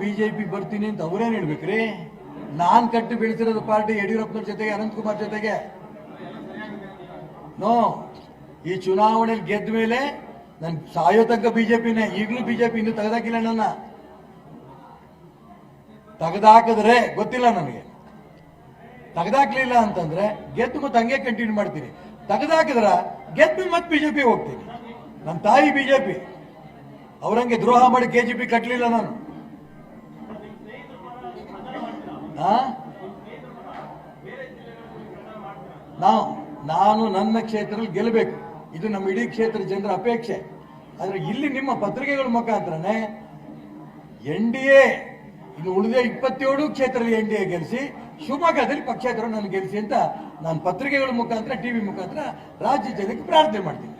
BJP ಬರ್ತೀನಿ ಅಂತ ಅವರೇನು ಹೇಳ್ಬೇಕ್ರಿ? ನಾನ್ ಕಟ್ಟಿ ಬೆಳೆಸಿರೋದು ಪಾರ್ಟಿ ಯಡಿಯೂರಪ್ಪನವ್ರ ಜೊತೆಗೆ, ಅನಂತಕುಮಾರ್ ಜೊತೆಗೆ. ನೋ, ಈ ಚುನಾವಣೆಯಲ್ಲಿ ಗೆದ್ದ ಮೇಲೆ ನನ್ ಸಾಯೋ ತನಕ ಬಿಜೆಪಿನೇ. ಈಗಲೂ ಬಿಜೆಪಿ ಇನ್ನೂ ತೆಗೆದಾಕಿಲ್ಲ. ನನ್ನ ತೆಗೆದಾಕಿದ್ರೆ ಗೊತ್ತಿಲ್ಲ ನನಗೆ. ತೆಗೆದಾಕ್ಲಿಲ್ಲ ಅಂತಂದ್ರೆ ಗೆದ್ದು ಮತ್ತೆ ಹಂಗೆ ಕಂಟಿನ್ಯೂ ಮಾಡ್ತೀನಿ. ತೆಗೆದಾಕಿದ್ರ ಗೆದ್ದು ಮತ್ತೆ ಬಿಜೆಪಿ ಹೋಗ್ತೀನಿ. ನಮ್ಮ ತಾಯಿ ಬಿಜೆಪಿ, ಅವರಂಗೆ ದ್ರೋಹ ಮಾಡಿ ಕೆಜಿಪಿ ಕಟ್ಟಲಿಲ್ಲ ನಾನು. ನಾನು ನನ್ನ ಕ್ಷೇತ್ರದಲ್ಲಿ ಗೆಲ್ಲಬೇಕು, ಇದು ನಮ್ಮ ಇಡೀ ಕ್ಷೇತ್ರ ಜನರ ಅಪೇಕ್ಷೆ. ಆದ್ರೆ ಇಲ್ಲಿ ನಿಮ್ಮ ಪತ್ರಿಕೆಗಳ ಮುಖಾಂತರನೇ NDA ಇನ್ನು ಉಳಿದ 27 ಕ್ಷೇತ್ರದಲ್ಲಿ NDA ಗೆಲ್ಲಿಸಿ, ಶಿವಮೊಗ್ಗದಲ್ಲಿ ಪಕ್ಷೇತರ ನಾನು ಗೆಲ್ಲಿಸಿ ಅಂತ ನಾನು ಪತ್ರಿಕೆಗಳ ಮುಖಾಂತರ, ಟಿವಿ ಮುಖಾಂತರ ರಾಜ್ಯ ಜನಕ್ಕೆ ಪ್ರಾರ್ಥನೆ ಮಾಡ್ತೀನಿ.